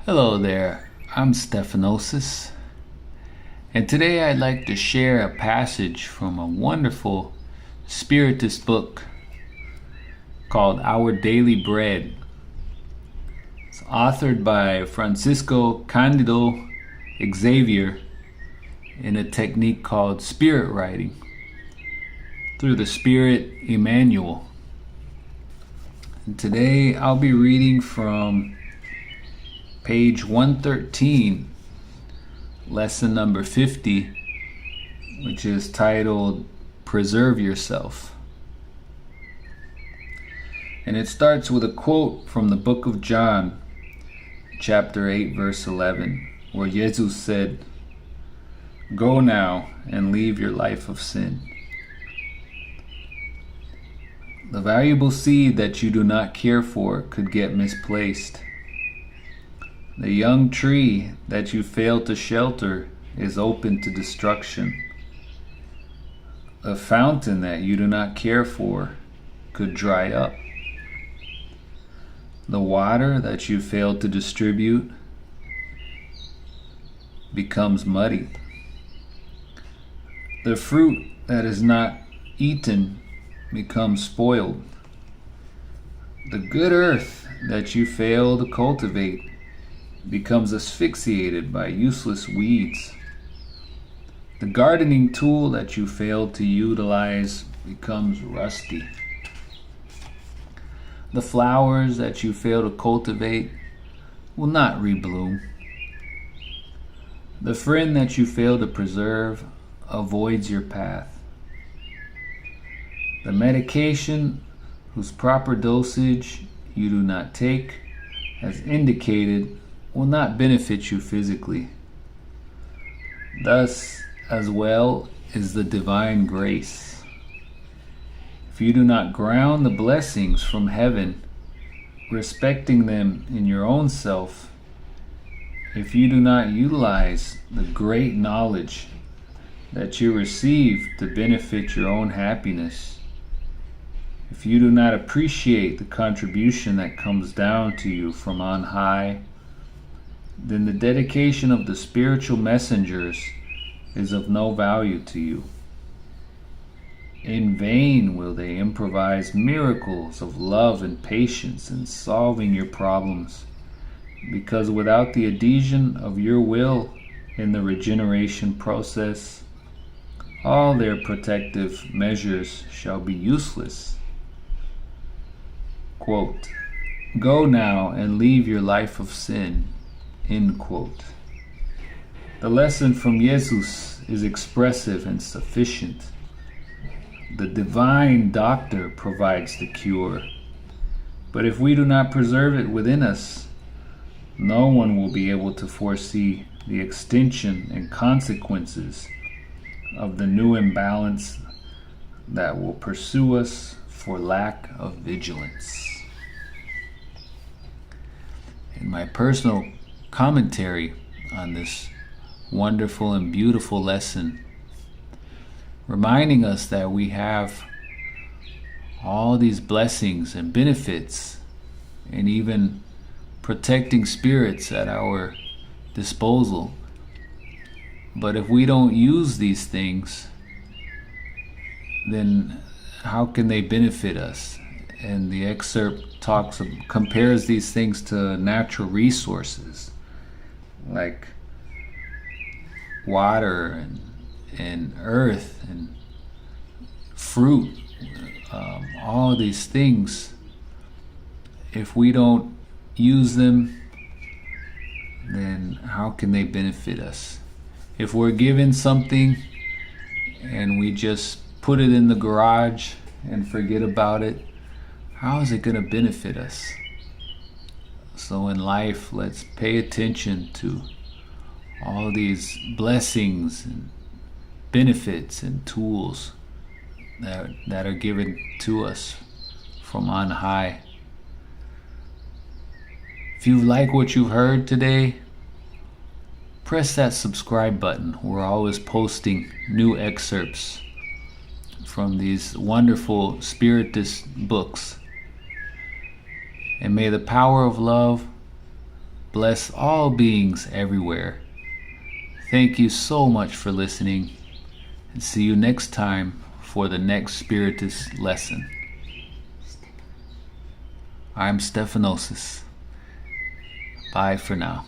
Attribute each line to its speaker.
Speaker 1: Hello there, I'm Stephanosis, and today I'd like to share a passage from a wonderful spiritist book called Our Daily Bread. It's authored by Francisco Candido Xavier in a technique called spirit writing through the Spirit Emmanuel. And today I'll be reading from page 113, lesson number 50, which is titled Preserve Yourself. And it starts with a quote from the book of John, chapter 8, verse 11, where Jesus said, "Go now and leave your life of sin." The valuable seed that you do not care for could get misplaced. The young tree that you fail to shelter is open to destruction. A fountain that you do not care for could dry up. The water that you fail to distribute becomes muddy. The fruit that is not eaten becomes spoiled. The good earth that you fail to cultivate becomes asphyxiated by useless weeds. The gardening tool that you fail to utilize becomes rusty. The flowers that you fail to cultivate will not rebloom. The friend that you fail to preserve avoids your path. The medication whose proper dosage you do not take, as indicated, will not benefit you physically. Thus, as well, is the divine grace. If you do not ground the blessings from heaven, respecting them in your own self, if you do not utilize the great knowledge that you receive to benefit your own happiness, if you do not appreciate the contribution that comes down to you from on high, then the dedication of the spiritual messengers is of no value to you. In vain will they improvise miracles of love and patience in solving your problems, because without the adhesion of your will in the regeneration process, all their protective measures shall be useless. Quote, "Go now and leave your life of sin." End quote. The lesson from Jesus is expressive and sufficient. The divine doctor provides the cure, but if we do not preserve it within us, no one will be able to foresee the extension and consequences of the new imbalance that will pursue us for lack of vigilance. In my personal commentary on this wonderful and beautiful lesson, reminding us that we have all these blessings and benefits and even protecting spirits at our disposal. But if we don't use these things, then how can they benefit us? And the excerpt compares these things to natural resources like water and earth and fruit. All these things, if we don't use them, then how can they benefit us? If we're given something and we just put it in the garage and forget about it, how is it going to benefit us? So in life, let's pay attention to all these blessings and benefits and tools that are given to us from on high. If you like what you've heard today, press that subscribe button. We're always posting new excerpts from these wonderful spiritist books. And may the power of love bless all beings everywhere. Thank you so much for listening, and see you next time for the next Spiritist lesson. I'm Stephanosis. Bye for now.